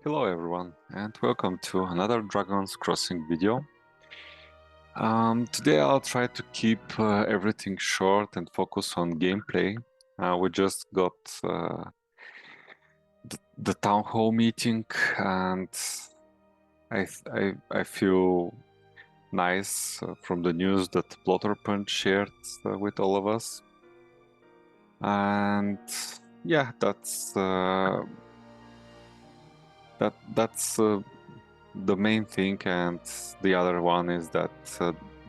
Hello everyone and welcome to another Dragons Crossing video. Today I'll try to keep everything short and focus on gameplay. We just got the town hall meeting and I feel nice from the news that Plotter Punch shared with all of us. And yeah, that's the main thing, and the other one is that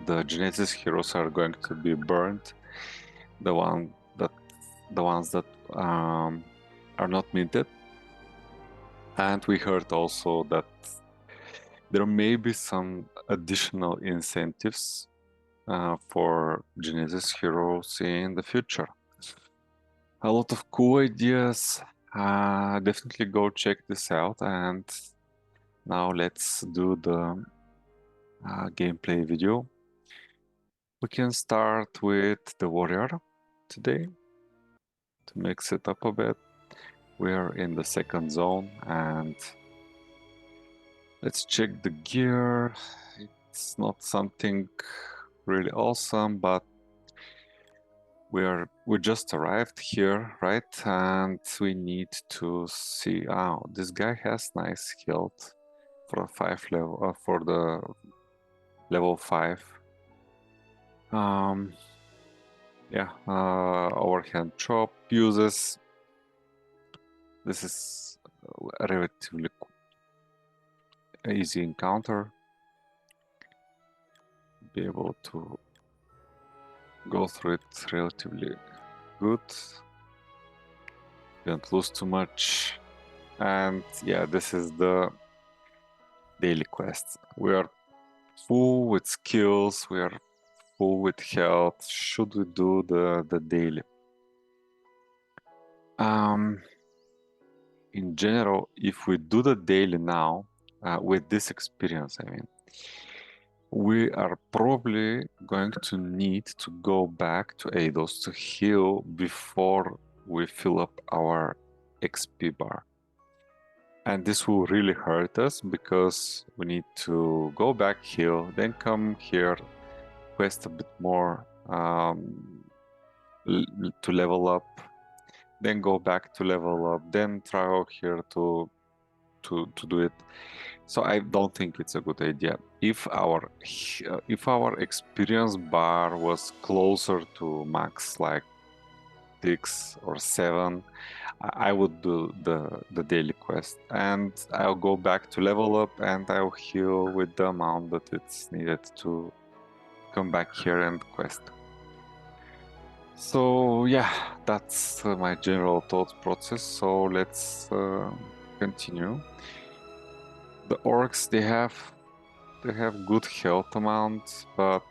the Genesis heroes are going to be burned. The ones that are not minted. And we heard also that there may be some additional incentives for Genesis heroes in the future. A lot of cool ideas. Definitely go check this out, and now let's do the gameplay video. We can start with the warrior today to mix it up a bit. We're in the second zone and let's check the gear. It's not something really awesome, but we just arrived here, right? And we need to see. Oh, this guy has nice health for a 5 level for the level 5. Yeah, overhand chop uses. This is a relatively easy encounter. Be able to go through it relatively good. Don't lose too much. And yeah, this is the daily quest. We are full with skills, we are full with health. Should we do the daily? In general, if we do the daily now, with this experience, I mean, we are probably going to need to go back to Eidos to heal before we fill up our XP bar. And this will really hurt us because we need to go back, heal, then come here, quest a bit more to level up, then go back to level up, then try out here to do it. So I don't think it's a good idea. If our experience bar was closer to max, like 6 or 7, I would do the daily quest, and I'll go back to level up, and I'll heal with the amount that it's needed to come back here and quest. So yeah, that's my general thought process. So let's continue. The orcs, they have good health amounts, but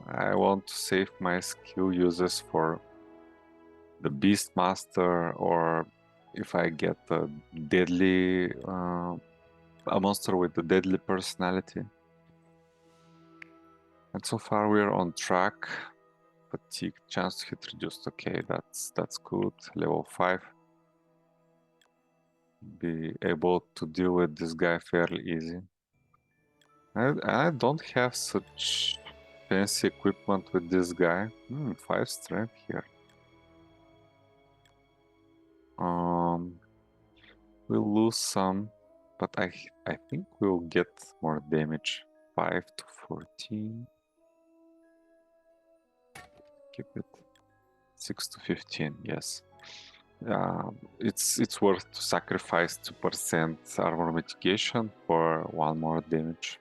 I want to save my skill uses for the Beastmaster, or if I get a deadly a monster with a deadly personality. And so far we're on track. Fatigue chance to hit reduced. Okay, that's good. Level 5. Be able to deal with this guy fairly easy. I don't have such fancy equipment with this guy. 5 strength here. We'll lose some, but I think we'll get more damage. 5 to 14. Keep it. 6 to 15. Yes. It's worth to sacrifice 2% armor mitigation for 1 more damage.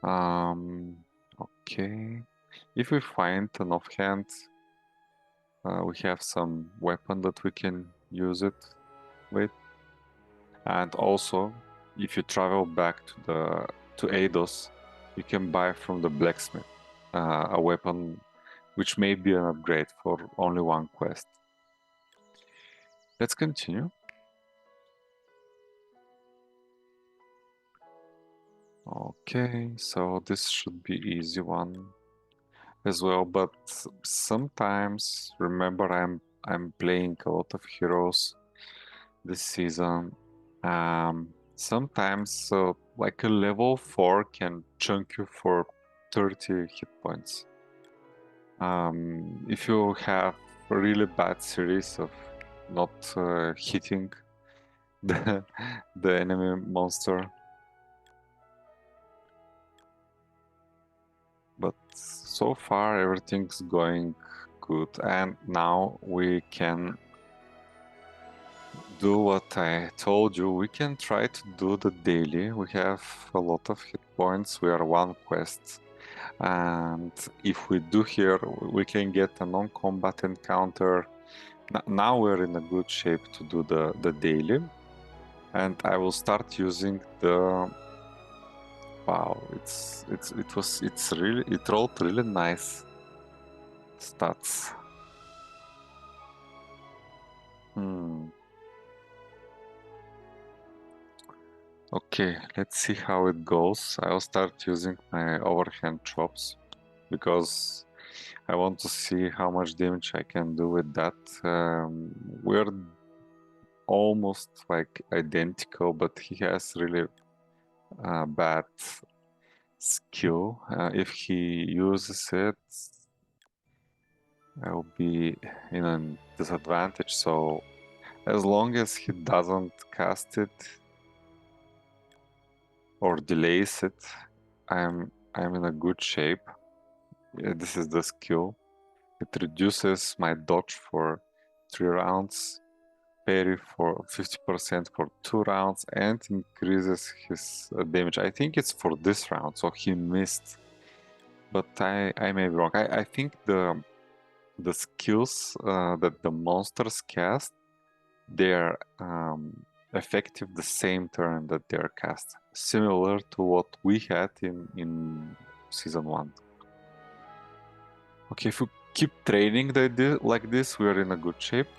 Okay. If we find an offhand, we have some weapon that we can use it with. And also, if you travel back to Eidos, you can buy from the blacksmith a weapon which may be an upgrade for only 1 quest. Let's continue. Okay, so this should be easy one as well, but sometimes, remember, I'm playing a lot of heroes this season, Sometimes like a level 4 can chunk you for 30 hit points. If you have a really bad series of not hitting the enemy monster. But so far everything's going good, and now we can do what I told you. We can try to do the daily. We have a lot of hit points. We are one quest, and if we do here, we can get a non-combat encounter. Now we're in a good shape to do the daily, and I will start using the. Wow, it rolled really nice stats. Okay, let's see how it goes. I'll start using my overhand chops because I want to see how much damage I can do with that. We're almost like identical, but he has really bad skill. If he uses it, I'll be in a disadvantage. So as long as he doesn't cast it or delays it, I'm in a good shape. Yeah, this is the skill. It reduces my dodge for 3 rounds, parry for 50% for 2 rounds, and increases his damage. I think it's for this round, so he missed. But I may be wrong. I think the skills that the monsters cast, they're effective the same turn that they're cast, similar to what we had in Season 1. Okay, if we keep training like this, we're in a good shape.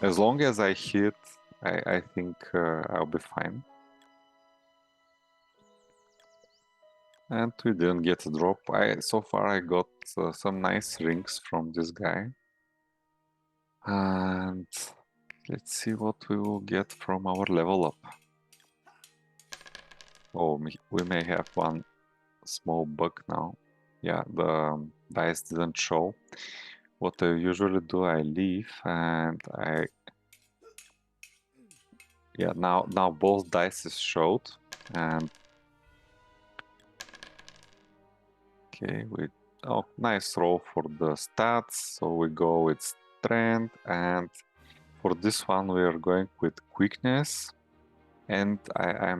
As long as I hit, I think I'll be fine. And we didn't get a drop. So far I got some nice rings from this guy. And let's see what we will get from our level up. Oh, we may have one small bug now. Yeah, the dice didn't show. What I usually do, I leave and yeah, now both dice showed, and okay, nice roll for the stats. So we go with strength, and for this one we are going with quickness, and I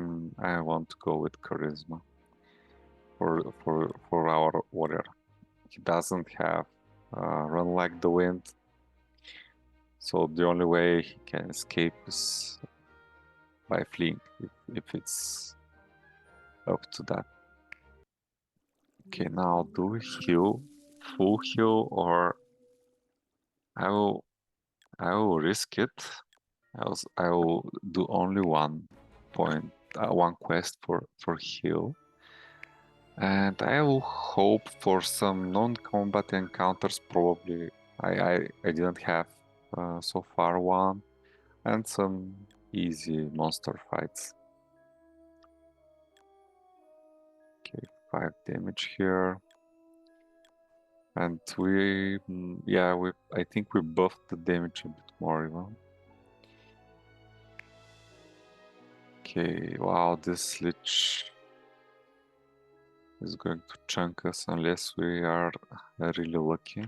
want to go with charisma for our warrior. He doesn't have run like the wind, so the only way he can escape is by fleeing, if it's up to that. Okay, now do we heal, full heal, or I will risk it. I will do only one quest for heal, and I will hope for some non-combat encounters. Probably I didn't have so far one, and some easy monster fights. Okay, 5 damage here. And I think we buffed the damage a bit more even. Okay, wow, this Lich is going to chunk us unless we are really lucky.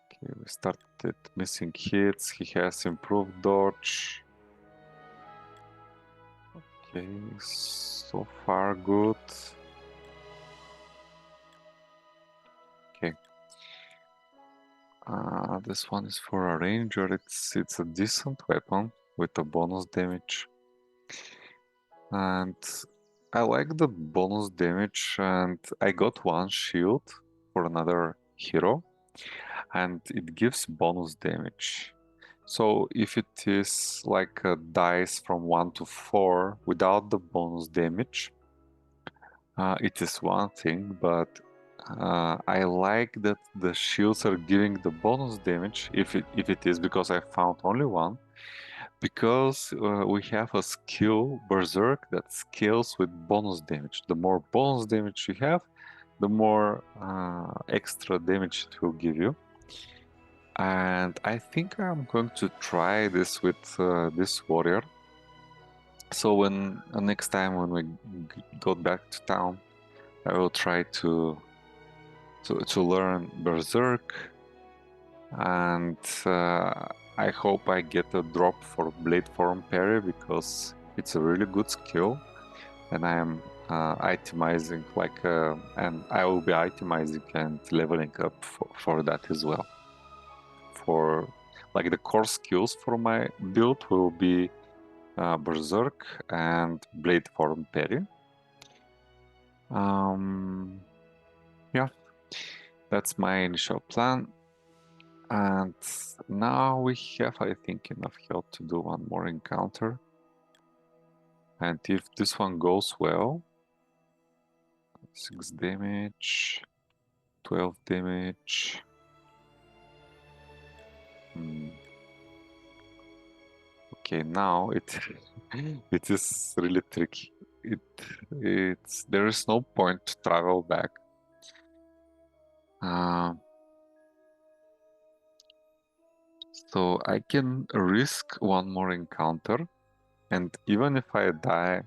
Okay, we started missing hits. He has improved dodge. Okay, so far good. Okay. This one is for a ranger. It's a decent weapon with a bonus damage. And I like the bonus damage, and I got one shield for another hero, and it gives bonus damage. So if it is like a dice from 1 to 4 without the bonus damage, it is one thing, but I like that the shields are giving the bonus damage, if it is, because I found only one. because we have a skill, Berserk, that scales with bonus damage. The more bonus damage you have, the more extra damage it will give you. And I think I'm going to try this with this warrior. So when next time when we go back to town, I will try to learn Berserk, and I hope I get a drop for Blade Form Parry because it's a really good skill, and I am itemizing and I will be itemizing and leveling up for that as well. For like the core skills for my build will be Berserk and Blade Form Parry. Yeah, that's my initial plan. And now we have, I think, enough health to do one more encounter. And if this one goes well, 6 damage, 12 damage. Okay, now it is really tricky. There is no point to travel back. So I can risk one more encounter, and even if I die,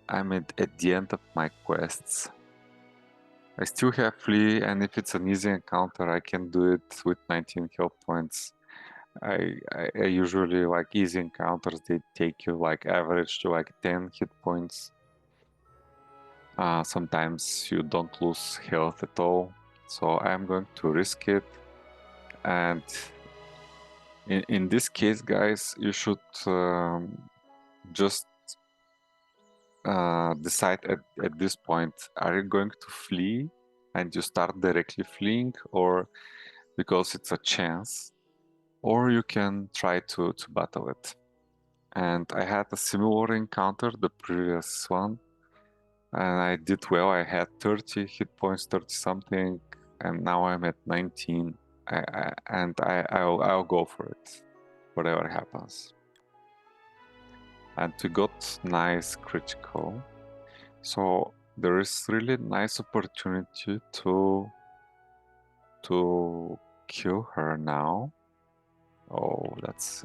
I'm at the end of my quests. I still have flee, and if it's an easy encounter, I can do it with 19 health points. I usually like easy encounters, they take you like average to like 10 hit points. Sometimes you don't lose health at all, so I'm going to risk it. And in this case, guys, you should just decide at this point, are you going to flee and you start directly fleeing, or because it's a chance, or you can try to battle it. And I had a similar encounter, the previous one, and I did well. I had 30 hit points, 30 something, and now I'm at 19. I'll go for it, whatever happens. And we got nice critical, so there is really nice opportunity to kill her now. Oh, that's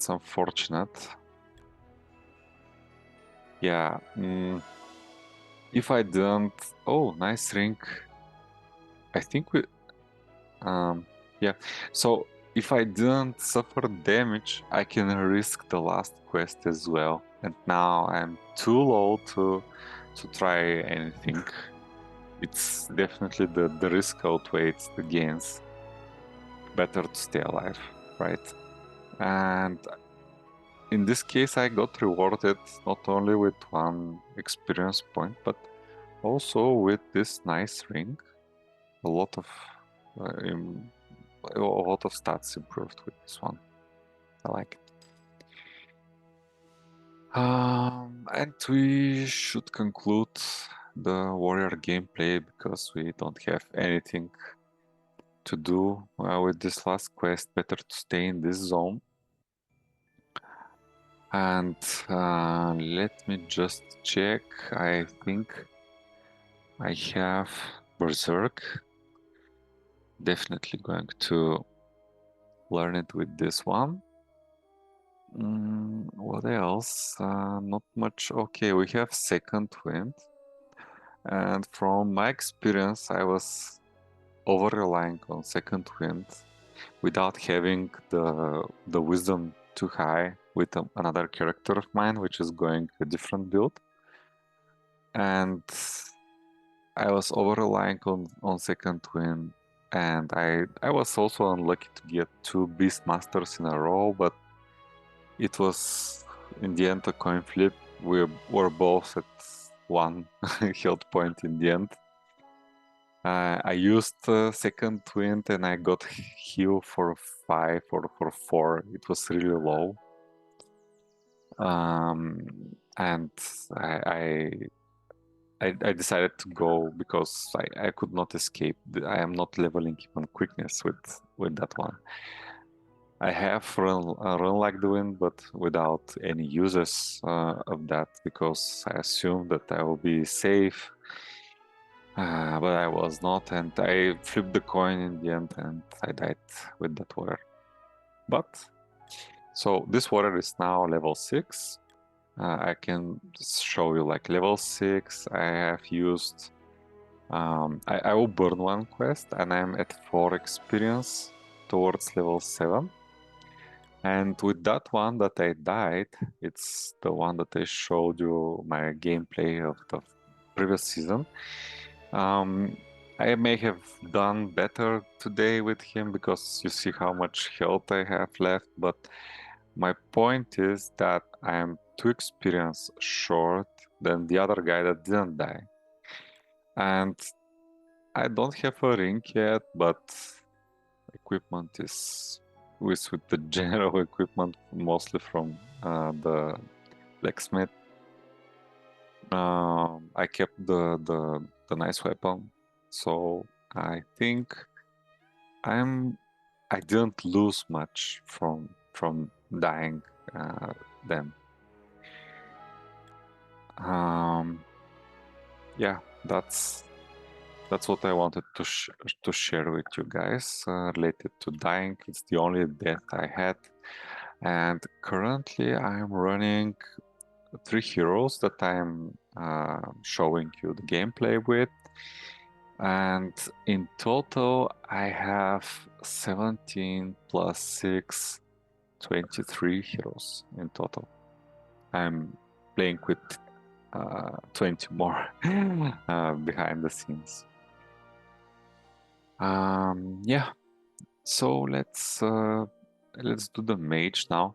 unfortunate. Yeah. If I didn't... Oh, nice ring. I think we... yeah. So if I didn't suffer damage, I can risk the last quest as well. And now I'm too low to try anything. It's definitely the risk outweighs the gains. Better to stay alive, right? And in this case, I got rewarded not only with 1 experience point, but also with this nice ring. A lot of stats improved with this one. I like it. And we should conclude the warrior gameplay because we don't have anything to do with this last quest. Better to stay in this zone. And let me just check. I think I have Berserk. Definitely going to learn it with this one. What else? Not much. Okay, we have Second Wind. And from my experience, I was over-relying on Second Wind without having the wisdom too high with another character of mine, which is going a different build. And I was over-relying on Second Wind, and I was also unlucky to get 2 Beastmasters in a row, but it was in the end a coin flip. We were both at 1 health point in the end. I used Second Wind and I got heal for 5 or for 4. It was really low. And I decided to go because I could not escape. I am not leveling even quickness with that one. I have run like the wind, but without any uses of that, because I assumed that I will be safe, but I was not, and I flipped the coin in the end, and I died with that warrior. But so this warrior is now level 6. I can show you like level 6. I have used. I will burn one quest, and I'm at 4 experience towards level 7. And with that one that I died, it's the one that I showed you my gameplay of the previous season. I may have done better today with him because you see how much health I have left, but my point is that I am 2 experience short than the other guy that didn't die. And I don't have a ring yet, but equipment is with the general equipment, mostly from the blacksmith. I kept the nice weapon, so I think I didn't lose much from dying then. Yeah, that's what I wanted to share with you guys related to dying. It's the only death I had, and currently I'm running 3 heroes that I'm showing you the gameplay with, and in total I have 17 plus 6, 23 heroes in total. I'm playing with 20 more behind the scenes. Yeah, so let's do the mage now.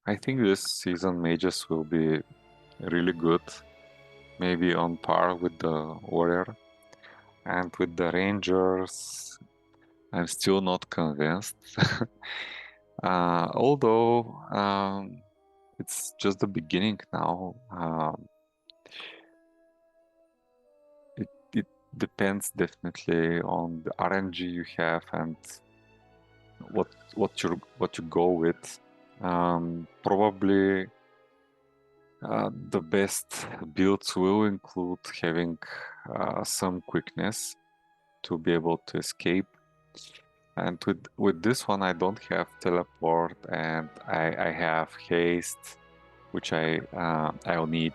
I think this season mages will be really good, maybe on par with the warrior, and with the rangers I'm still not convinced. Although it's just the beginning now. It depends definitely on the RNG you have and what you go with. Probably the best builds will include having some quickness to be able to escape. And with this one, I don't have teleport, and I have haste, which I'll need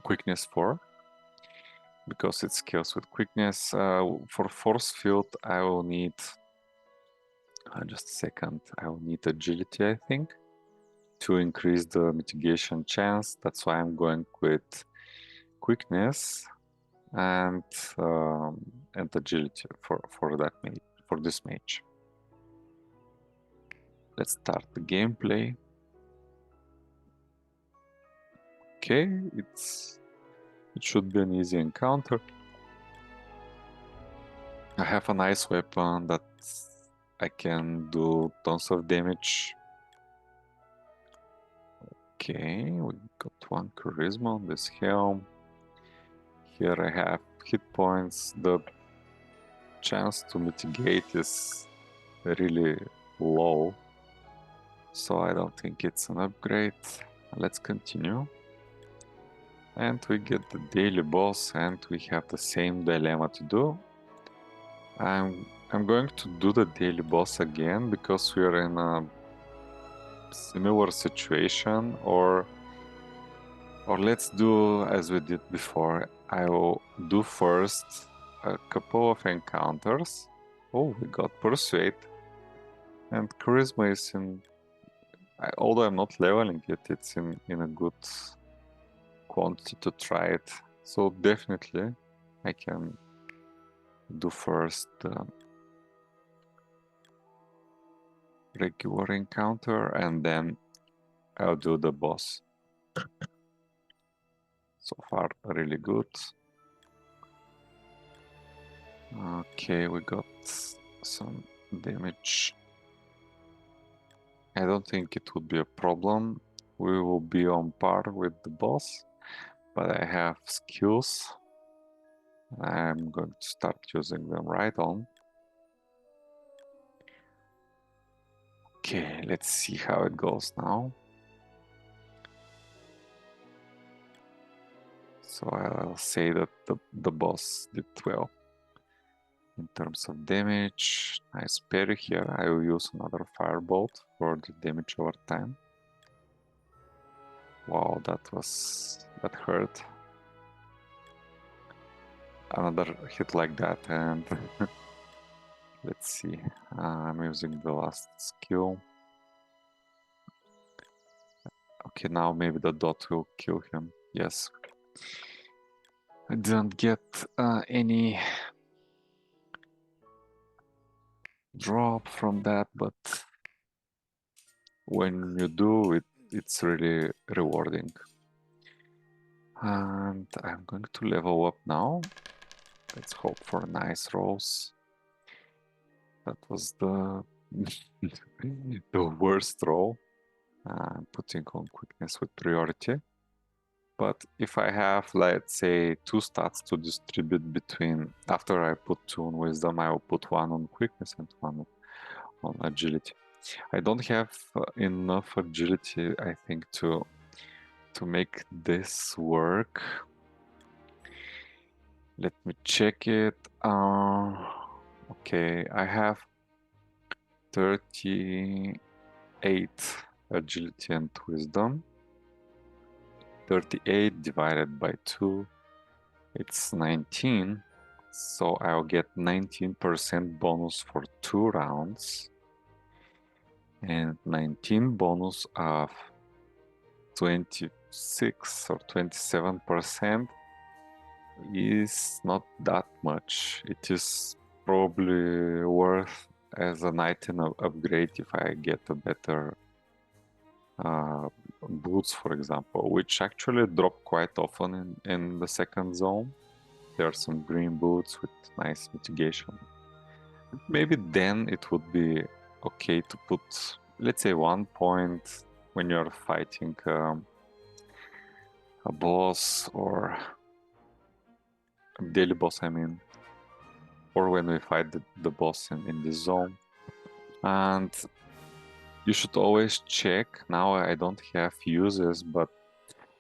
quickness for, because it scales with quickness. For force field, I will need just a second. I will need agility, I think, to increase the mitigation chance. That's why I'm going with quickness and agility for that mage, for this mage. Let's start the gameplay. Okay, it should be an easy encounter. I have a nice weapon that I can do tons of damage. Okay, we got 1 charisma on this helm. Here I have hit points. The chance to mitigate is really low, so I don't think it's an upgrade. Let's continue. And we get the daily boss, and we have the same dilemma to do. I'm going to do the daily boss again because we are in a similar situation, or let's do as we did before. I will do first a couple of encounters. Oh, we got Persuade, and Charisma is in, although I'm not leveling it, it's in a good quantity to try it. So definitely I can do first the regular encounter, and then I'll do the boss. So far, really good. Okay, we got some damage. I don't think it would be a problem. We will be on par with the boss, but I have skills. I'm going to start using them right on. Okay, let's see how it goes now. So I'll say that the boss did well. In terms of damage, nice parry here. I will use another firebolt for the damage over time. Wow, that hurt. Another hit like that, and let's see. I'm using the last skill. Okay, now maybe the dot will kill him. Yes. I didn't get any drop from that, but when you do, it's really rewarding. And I'm going to level up now. Let's hope for nice rolls. That was the the worst roll. I'm putting on quickness with priority. But if I have, let's say, 2 stats to distribute between, after I put 2 on wisdom, I will put 1 on quickness and 1 on agility. I don't have enough agility, I think, to make this work. Let me check it. Okay, I have 38 agility and wisdom. 38 divided by 2, it's 19. So I'll get 19% bonus for 2 rounds. And 19 bonus of 26 or 27% is not that much. It is probably worth as an item upgrade if I get a better boots, for example, which actually drop quite often in the second zone. There are some green boots with nice mitigation. Maybe then it would be okay to put, let's say, 1 point when you're fighting a boss or a daily boss, I mean, or when we fight the boss in this zone. And you should always check. Now I don't have uses, but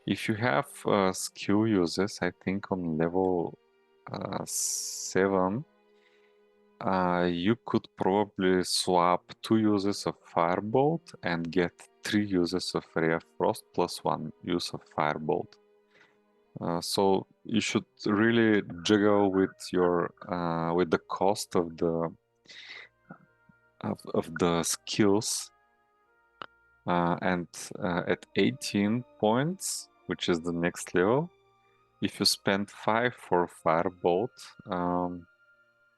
if you have skill uses, I think on level 7, you could probably swap 2 uses of Firebolt and get 3 uses of Ray of Frost plus 1 use of Firebolt. So you should really juggle with your with the cost of the skills. And at 18 points, which is the next level, if you spend 5 for Firebolt,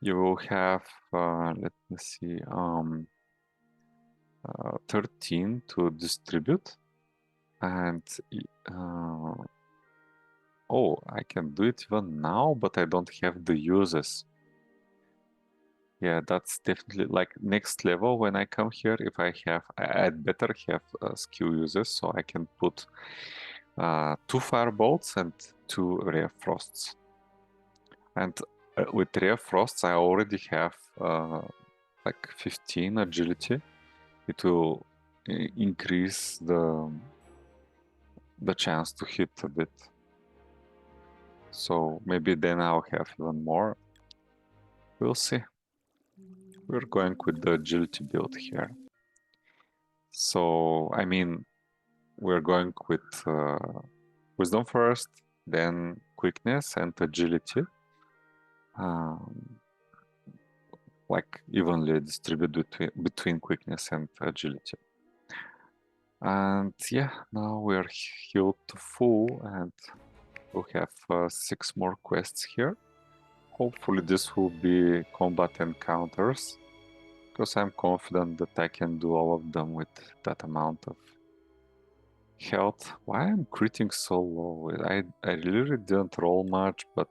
you will have, let me see, 13 to distribute. And oh, I can do it even now, but I don't have the uses. Yeah, that's definitely like next level when I come here. If I'd better have skill uses, so I can put 2 firebolts and 2 ray of frosts. And with ray of frosts, I already have like 15 agility. It will increase the chance to hit a bit. So maybe then I'll have even more. We'll see. We're going with the agility build here. So, I mean, we're going with wisdom first, then quickness and agility. Like evenly distributed between quickness and agility. And yeah, now we're healed to full and we'll have 6 more quests here. Hopefully this will be combat encounters, because I'm confident that I can do all of them with that amount of health. Why am I critting so low? I really didn't roll much, but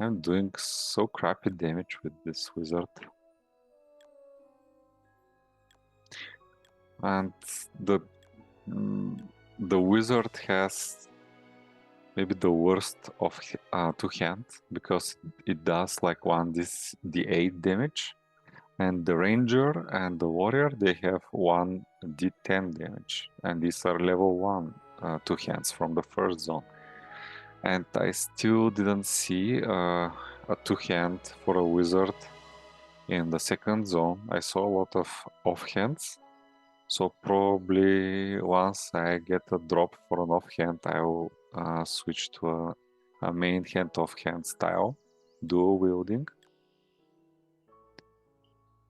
I'm doing so crappy damage with this wizard. And the wizard has maybe the worst of two hands, because it does like one D8 damage, and the ranger and the warrior, they have one D10 damage, and these are level 1 two hands from the first zone. And I still didn't see a two hand for a wizard in the second zone. I saw a lot of offhands, so probably once I get a drop for an offhand, I will switch to a main hand offhand style, dual wielding.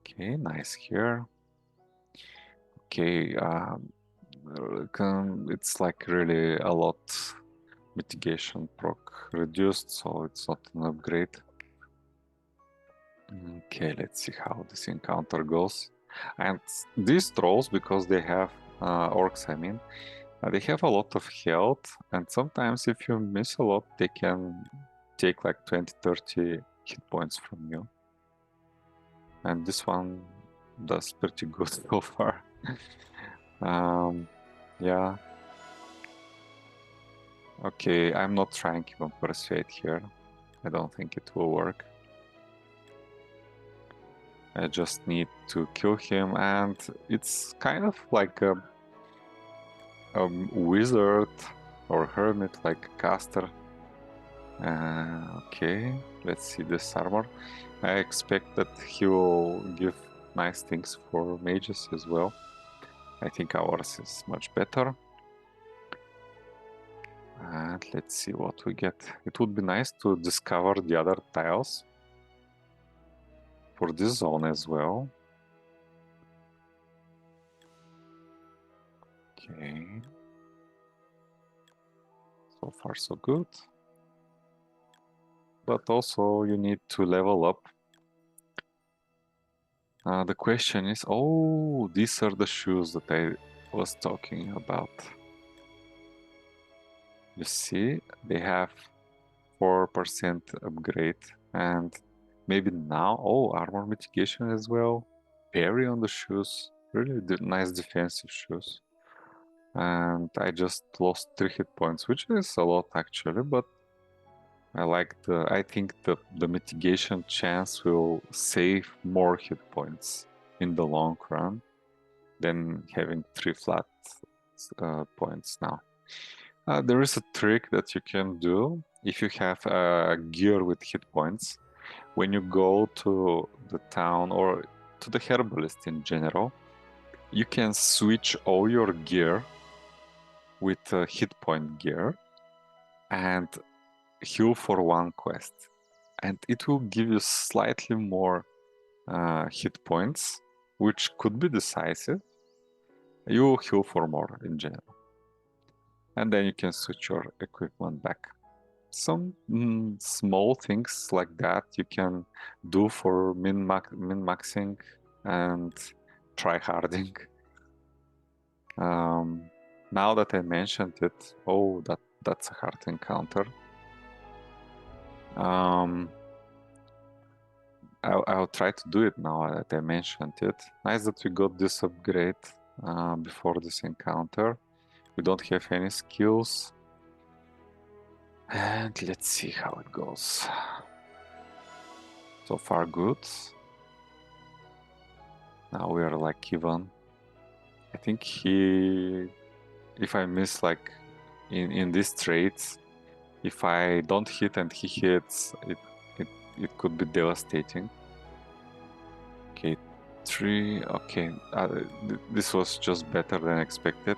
Okay, nice here. Okay, it's like really a lot mitigation proc reduced, so it's not an upgrade. Okay, let's see how this encounter goes. And these trolls, because they have orcs, I mean, they have a lot of health, and sometimes if you miss a lot, they can take like 20-30 hit points from you. And this one does pretty good so far. Yeah. Okay, I'm not trying even persuade here. I don't think it will work. I just need to kill him, and it's kind of like a wizard or hermit, like caster. Okay, let's see this armor. I expect that he will give nice things for mages as well. I think ours is much better. And let's see what we get. It would be nice to discover the other tiles for this zone as well. Okay. So far so good. But also you need to level up. The question is, oh, these are the shoes that I was talking about. You see, they have 4% upgrade, and maybe now, oh, armor mitigation as well. Parry on the shoes, really nice defensive shoes. And I just lost 3 hit points, which is a lot actually, but I think the mitigation chance will save more hit points in the long run than having 3 flat points now. There is a trick that you can do if you have a gear with hit points. When you go to the town or to the herbalist in general, you can switch all your gear with hit point gear and heal for 1 quest, and it will give you slightly more hit points, which could be decisive. You will heal for more in general, and then you can switch your equipment back. Some small things like that you can do for min-maxing and try-harding. Now that I mentioned it, oh, that's a hard encounter. I'll try to do it now that I mentioned it. Nice that we got this upgrade before this encounter. We don't have any skills. And let's see how it goes. So far good. Now we are like even. I think if I miss like in these trades, if I don't hit and he hits, it could be devastating. Okay, 3, okay, this was just better than expected.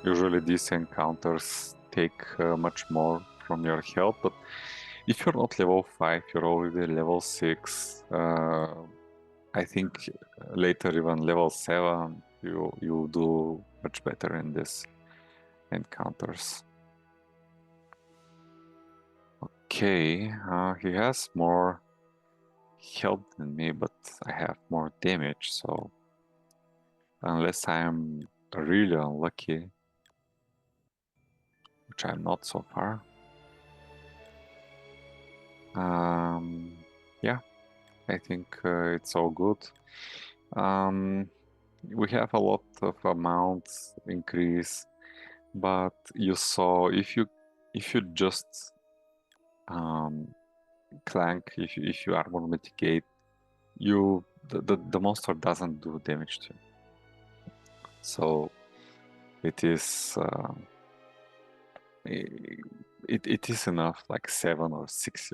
Usually these encounters take much more from your health, but if you're not level 5, you're already level 6, I think later even level 7, you do much better in these encounters. Okay, he has more health than me, but I have more damage, so unless I'm really unlucky, which I'm not so far. Yeah, I think it's all good. We have a lot of amounts increase, but you saw if you if you just clank, if you armor mitigate, the monster doesn't do damage to you. So it is it is enough, like 7 or 6,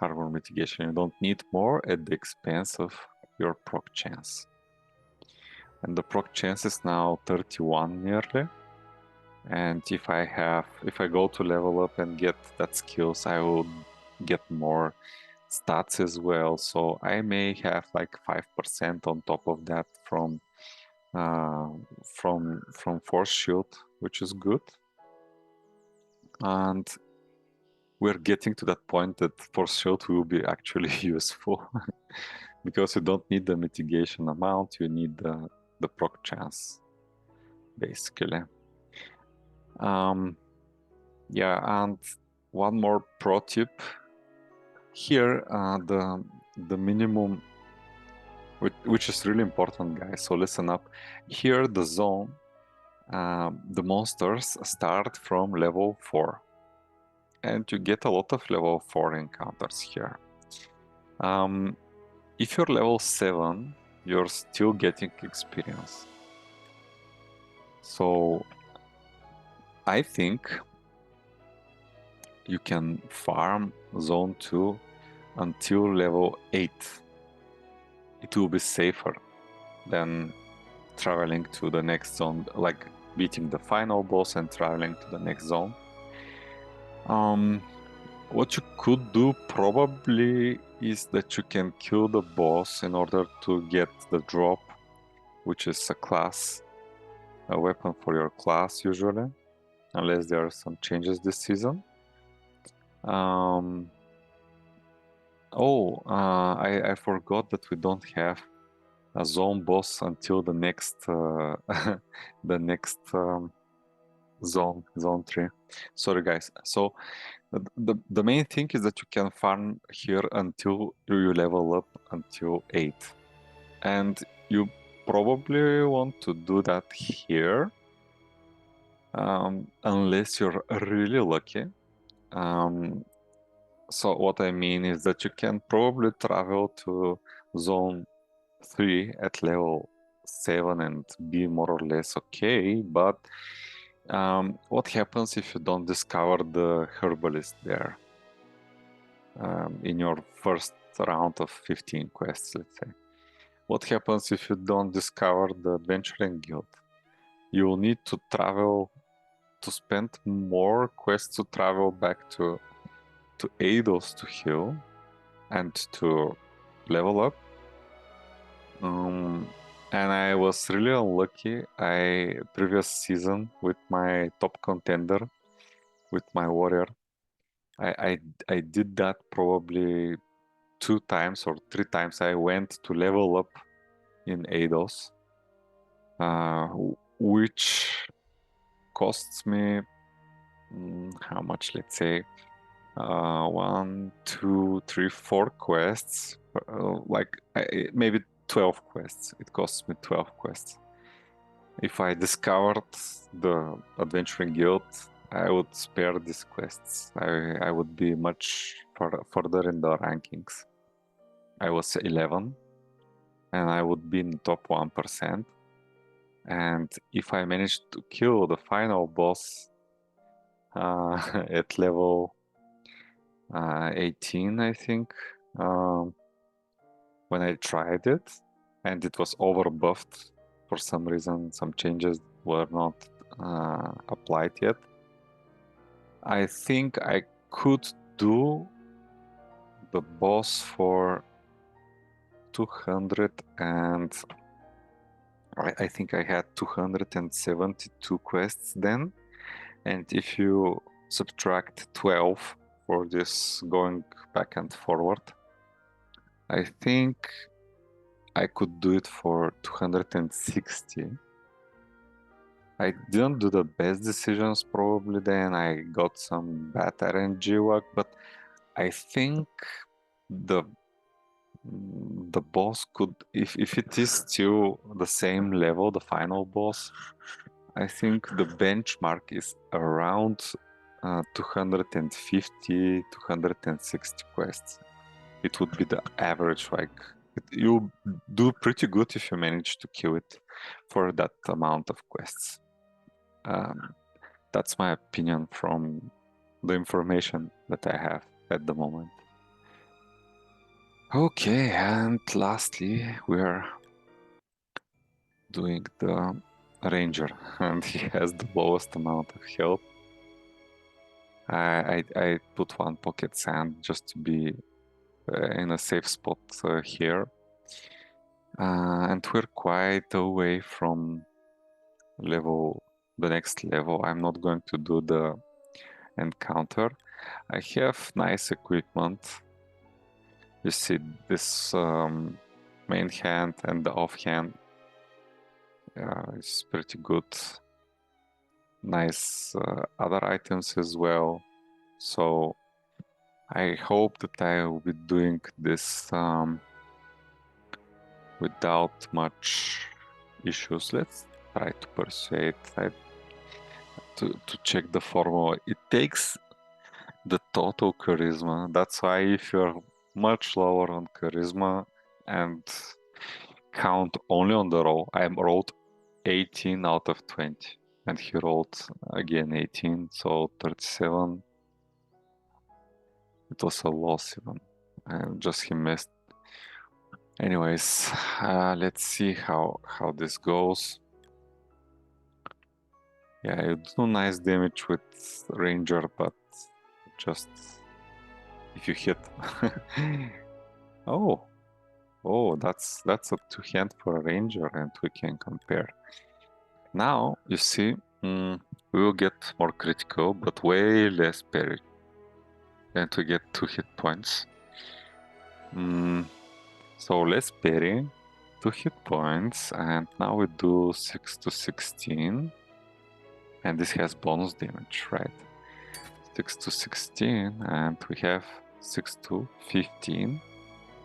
armor mitigation. You don't need more at the expense of your proc chance. And the proc chance is now 31 nearly. And if I go to level up and get that skills, I will get more stats as well. So I may have like 5% on top of that from Force Shield, which is good. And we're getting to that point that Force Shield will be actually useful because you don't need the mitigation amount, you need the proc chance, basically. Yeah, and one more pro tip here, the minimum, which is really important, guys, so listen up. Here the zone, the monsters start from level 4, and you get a lot of level 4 encounters here. If you're level 7, you're still getting experience. So I think you can farm zone 2 until level 8. It will be safer than traveling to the next zone, like beating the final boss and traveling to the next zone. What you could do probably is that you can kill the boss in order to get the drop, which is a weapon for your class usually, unless there are some changes this season. I forgot that we don't have a zone boss until the next zone 3. Sorry guys. So the main thing is that you can farm here until you level up until 8, and you probably want to do that here, unless you're really lucky. So what I mean is that you can probably travel to zone 3 at level 7 and be more or less okay, but what happens if you don't discover the herbalist there in your first round of 15 quests, let's say? What happens if you don't discover the adventuring guild? You will need to spend more quests to travel back to Eidos to heal and to level up. And I was really unlucky. Previous season with my top contender, with my warrior, I did that probably 2 times or 3 times. I went to level up in Eidos, which costs me how much? Let's say 1, 2, 3, 4 quests, maybe 12 quests. It costs me 12 quests. If I discovered the adventuring guild, I would spare these quests. I would be much further in the rankings. I was 11 and I would be in the top 1%. And if I managed to kill the final boss at level 18, I think, when I tried it, and it was overbuffed for some reason, some changes were not applied yet. I think I could do the boss for 200 and I think I had 272 quests then, and if you subtract 12 for this going back and forward, I think I could do it for 260. I didn't do the best decisions probably then, I got some bad RNG luck, but I think the boss could, if it is still the same level, the final boss, I think the benchmark is around 250, 260 quests. It would be the average, like you do pretty good if you manage to kill it for that amount of quests. That's my opinion from the information that I have at the moment. Okay, and lastly, we're doing the ranger, and he has the lowest amount of health. I put one pocket sand just to be in a safe spot here. And we're quite away from the next level. I'm not going to do the encounter. I have nice equipment. You see this main hand and the offhand is pretty good. Nice other items as well. So I hope that I will be doing this without much issues. Let's try to persuade to check the formula. It takes the total charisma. That's why if you're much lower on charisma and count only on the roll, I rolled 18 out of 20 and he rolled again 18, so 37. It was a loss even, and just he missed. Anyways, let's see how this goes. Yeah, you do nice damage with ranger, but just if you hit. Oh, that's a 2-hand for a ranger, and we can compare. Now you see, we will get more critical, but way less parry, and we get 2 hit points. So less parry, 2 hit points, and now we do 6 to 16, and this has bonus damage, right? 6 to 16, and we have 6 to 15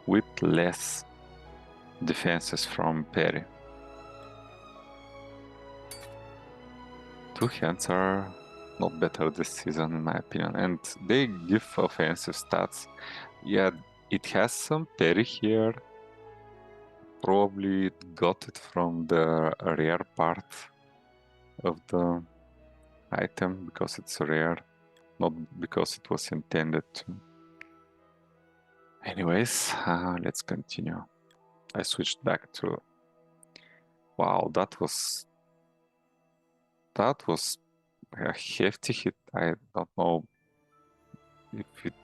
with less defenses from parry. 2 hands are not better this season in my opinion, and they give offensive stats. Yeah, it has some parry here. Probably it got it from the rare part of the item because it's rare, not because it was intended to. Anyways, let's continue. I switched back to... Wow, that was a hefty hit. I don't know if it...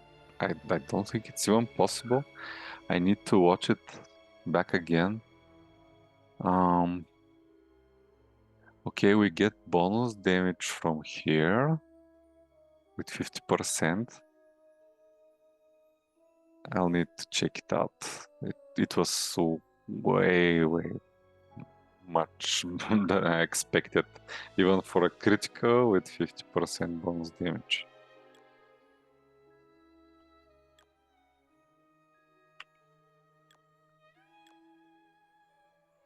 I don't think it's even possible. I need to watch it back again. Okay, we get bonus damage from here with 50%. I'll need to check it out. It was so way much than I expected, even for a critical with 50% bonus damage.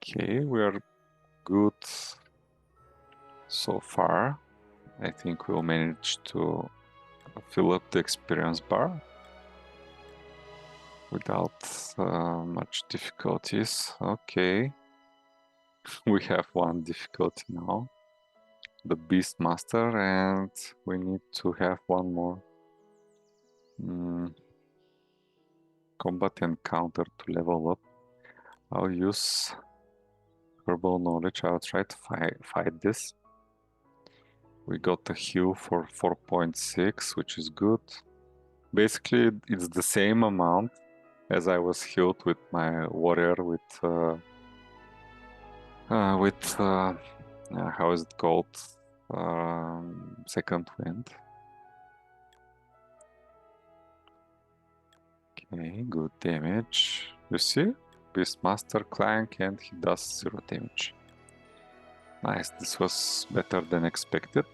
Okay, we are good so far. I think we'll manage to fill up the experience bar without much difficulties. Okay, we have one difficulty now, the Beastmaster, and we need to have one more combat encounter to level up. I'll use herbal knowledge. I'll try to fight this. We got a heal for 4.6, which is good. Basically, it's the same amount as I was healed with my warrior with how is it called? Second wind. Okay, good damage. You see? Beastmaster clank and he does 0 damage. Nice, this was better than expected.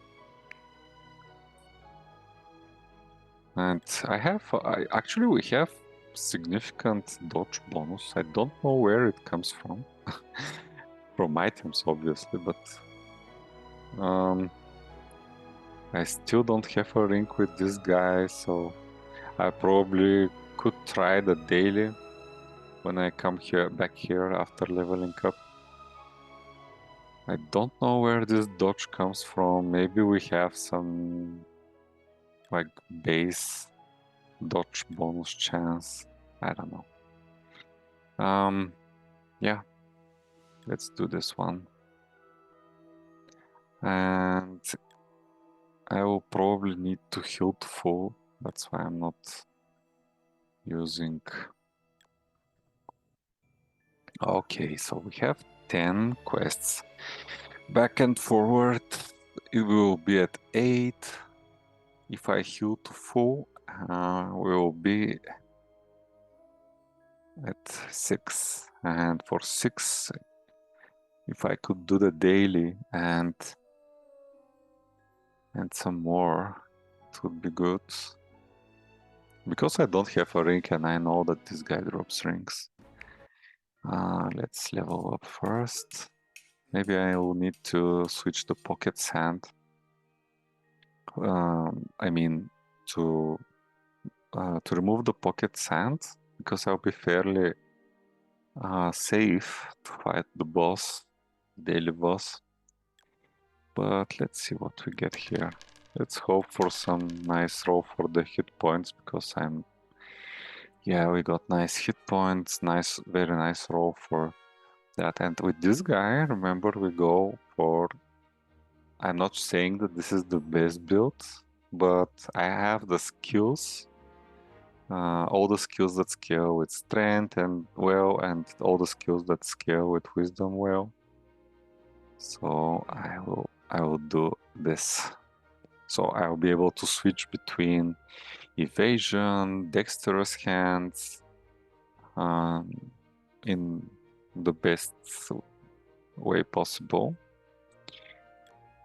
And actually we have significant dodge bonus. I don't know where it comes from. From items, obviously, but I still don't have a ring with this guy, so I probably could try the daily when I come back here after leveling up. I don't know where this dodge comes from. Maybe we have some like base dodge bonus chance. I don't know. Yeah, let's do this one. And I will probably need to heal to full. That's why I'm not using. Okay, so we have 10 quests. Back and forward, it will be at 8. If I heal to full, we will be at 6. And for 6, if I could do the daily and some more, it would be good. Because I don't have a ring and I know that this guy drops rings. Let's level up first. Maybe I will need to switch the pocket sand. I mean, to remove the pocket sand, because I'll be fairly safe to fight the boss, daily boss. But let's see what we get here. Let's hope for some nice roll for the hit points, because yeah, we got nice hit points, very nice roll for that. And with this guy, remember, we go for, I'm not saying that this is the best build, but I have the skills, all the skills that scale with strength and well, and all the skills that scale with wisdom well. So I will do this. So I'll be able to switch between evasion, dexterous hands, in the best way possible.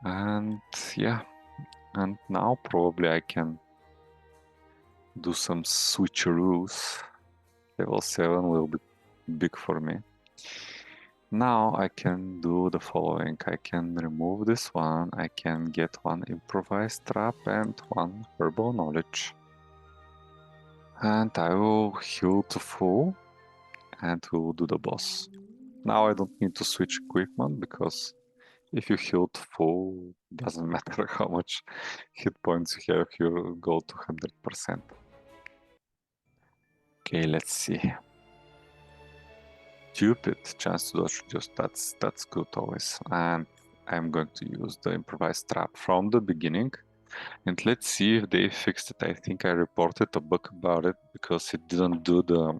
And yeah, and now probably I can do some switcheroos. Level 7 will be big for me. Now I can do the following. I can remove this one. I can get one improvised trap and one herbal knowledge. And I will heal to full and we will do the boss. Now I don't need to switch equipment, because if you heal to full, doesn't matter how much hit points you have, you go to 100%. Okay, let's see. Stupid chance to dodge reduce, that's good always. And I'm going to use the improvised trap from the beginning. And let's see if they fixed it. I think I reported a bug about it because it didn't do the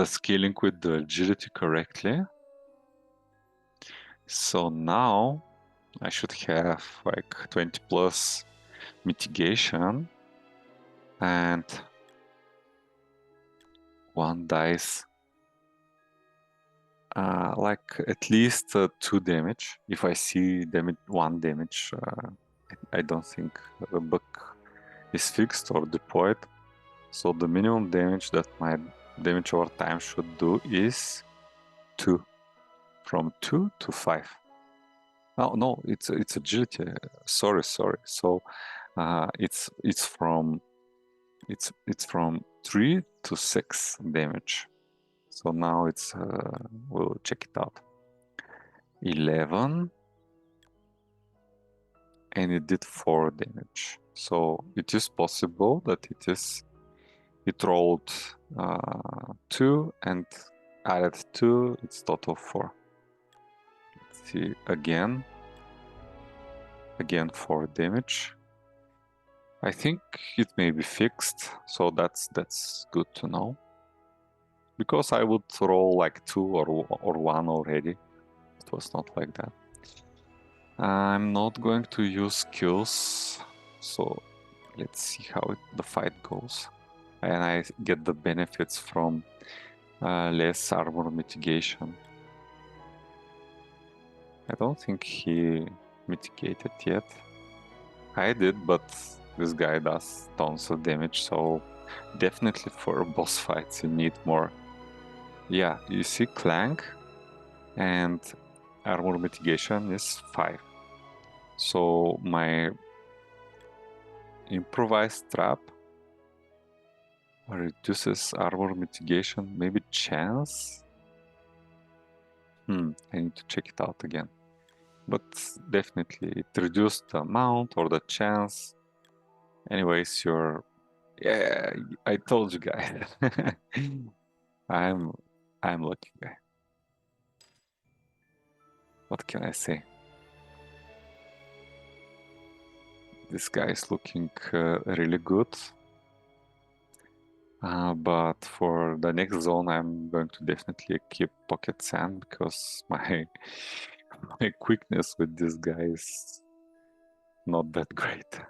scaling with the agility correctly. So now I should have like 20 plus mitigation and 1 dice, like at least 2 damage. If I see 1 damage, I don't think the bug is fixed or deployed. So the minimum damage that my damage over time should do is 2, from 2 to 5. Oh no, it's agility. Sorry. So it's from 3 to 6 damage. So now it's we'll check it out. 11, and it did 4 damage. So it is possible that it rolled 2 and added 2. It's total 4. Let's see again 4 damage. I think it may be fixed, so that's good to know. Because I would roll like 2 or 1 already. It was not like that. I'm not going to use skills, so let's see how the fight goes. And I get the benefits from less armor mitigation. I don't think he mitigated yet. I did, but this guy does tons of damage, so definitely for boss fights you need more. Yeah, you see clank and armor mitigation is 5. So my improvised trap reduces armor mitigation, maybe chance? I need to check it out again. But definitely it reduced the amount or the chance. Anyways, yeah, I told you guys. I'm lucky guy. What can I say? This guy is looking really good. But for the next zone, I'm going to definitely keep Pocket Sand because my quickness with this guy is not that great.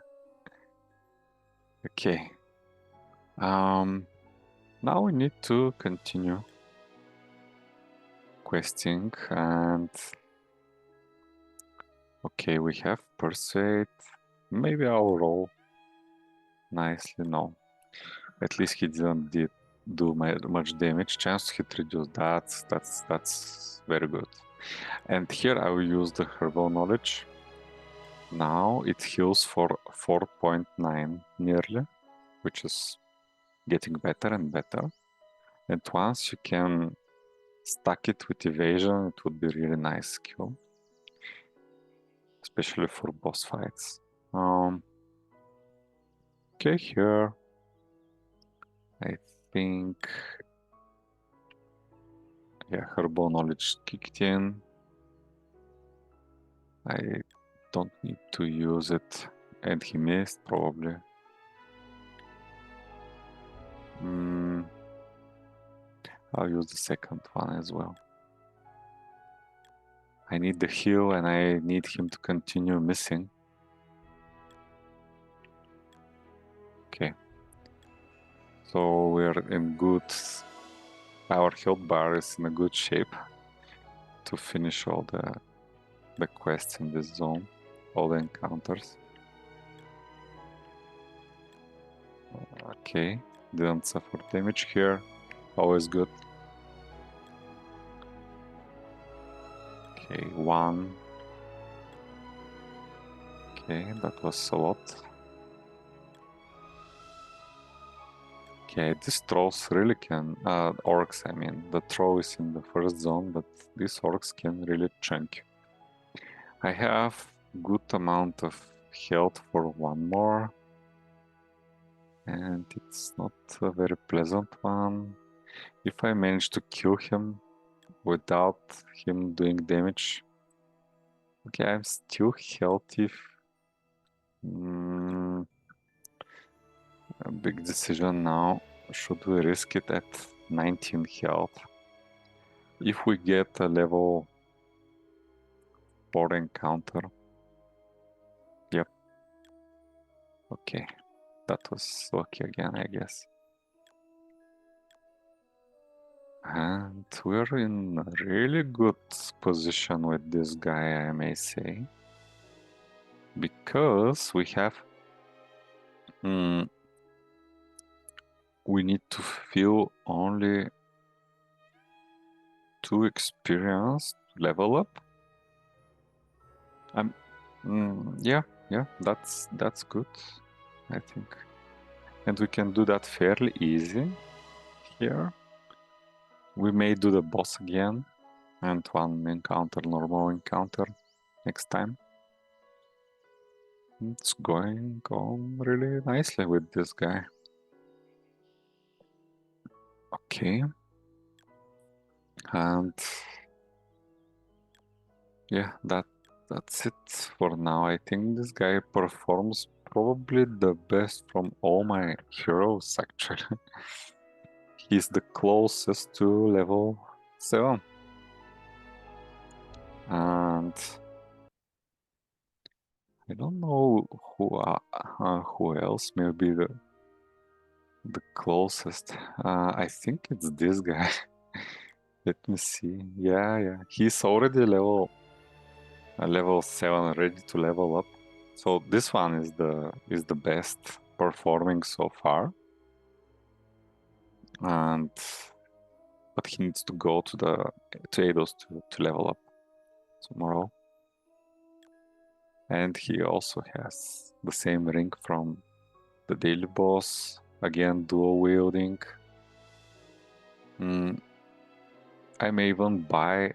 Okay. Now we need to continue questing and okay, we have Persuade. Maybe I'll roll nicely. No, at least he didn't do much damage. Chance to hit reduced. That's very good. And here I will use the Herbal Knowledge. Now it heals for 4.9 nearly, which is getting better and better. And once you can stack it with evasion, it would be really nice skill, especially for boss fights. Okay, here I think, yeah, Herbal Knowledge kicked in. I don't need to use it, and he missed probably. I'll use the second one as well. I need the heal and I need him to continue missing. Okay. So we're in good... Our health bar is in a good shape to finish all the quests in this zone, all the encounters. Okay, didn't suffer damage here, always good. Okay, 1. Okay, that was a lot. Okay, these trolls really can, orcs I mean, the troll is in the first zone, but these orcs can really chunk. I have good amount of health for one more. And it's not a very pleasant one. If I manage to kill him without him doing damage. Okay, I'm still healthy. A big decision now. Should we risk it at 19 health? If we get a level 4 encounter. Yep. Okay. That was lucky again, I guess. And we're in a really good position with this guy, I may say. Because we have... we need to fill only 2 experience to level up. Yeah, that's good, I think. And we can do that fairly easy here. We may do the boss again and one encounter, normal encounter next time. It's going on really nicely with this guy. Okay. And yeah, that's it for now. I think this guy performs probably the best from all my heroes, actually. He's the closest to level 7. And I don't know who else may be the closest. I think it's this guy. Let me see. Yeah. He's already level 7, ready to level up. So this one is the best performing so far. But he needs to go to Eidos to level up tomorrow. And he also has the same ring from the daily boss. Again, dual wielding. I may even buy.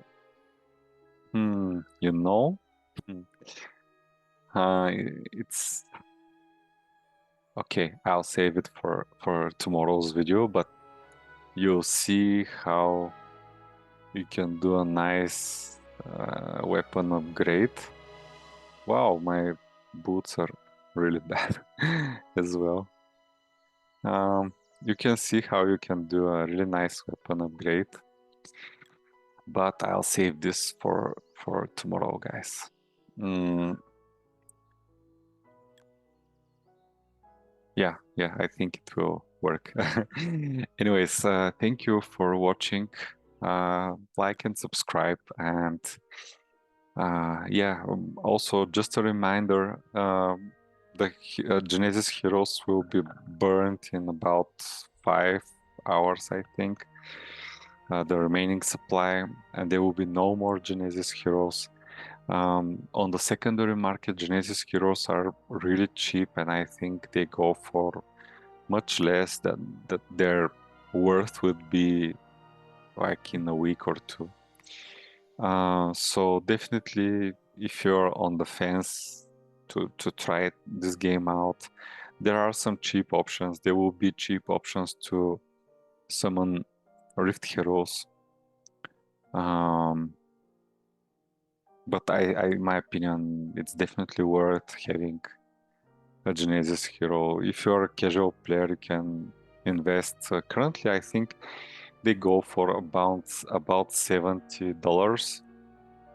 You know, it's okay. I'll save it for tomorrow's video, but you'll see how you can do a nice weapon upgrade. Wow, my boots are really bad as well. You can see how you can do a really nice weapon upgrade, but I'll save this for tomorrow, guys. Yeah, I think it will work. Anyways, thank you for watching. Like and subscribe, and also just a reminder, the Genesis heroes will be burnt in about 5 hours, I think. The remaining supply, and there will be no more Genesis heroes. On the secondary market, Genesis heroes are really cheap, and I think they go for much less than that their worth would be like in a week or two. So definitely, if you're on the fence to try this game out, there are some cheap options. There will be cheap options to summon Rift heroes. But in my opinion, it's definitely worth having a Genesis hero. If you're a casual player, you can invest. Currently, I think they go for about $70.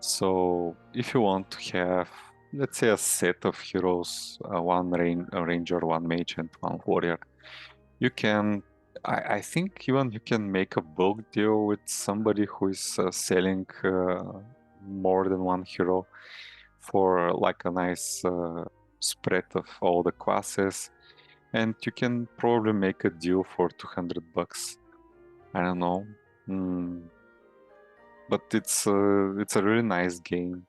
So if you want to have, let's say, a set of heroes, one ranger, one mage, and one warrior, you can. I think even you can make a bulk deal with somebody who is selling more than one hero for like a nice spread of all the classes, and you can probably make a deal for $200. I don't know, but it's a really nice game.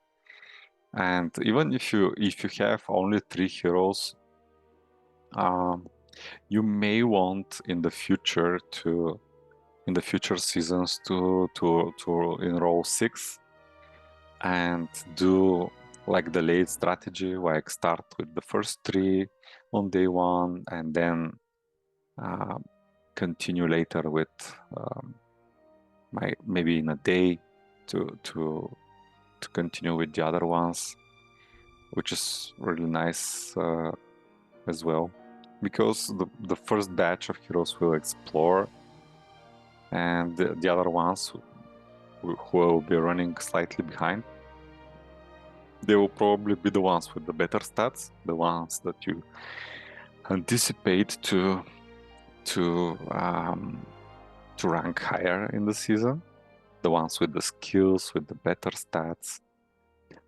And even if you have only 3 heroes, you may want in the future seasons to enroll 6 and do like the late strategy, like start with the first 3 on day 1 and then continue later with maybe in a day to continue with the other ones, which is really nice as well, because the first batch of heroes will explore, and the other ones who will be running slightly behind, they will probably be the ones with the better stats, the ones that you anticipate to rank higher in the season, the ones with the skills, with the better stats,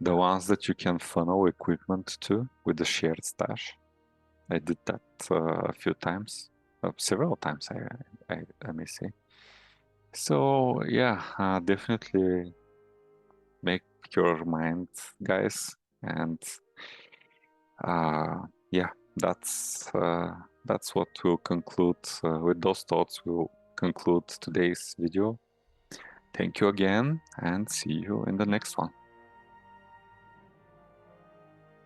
the ones that you can funnel equipment to with the shared stash. I did that a few times, several times, I may say. So yeah, definitely make your mind, guys, and yeah, that's what we'll conclude. With those thoughts, we'll conclude today's video. Thank you again, and see you in the next one.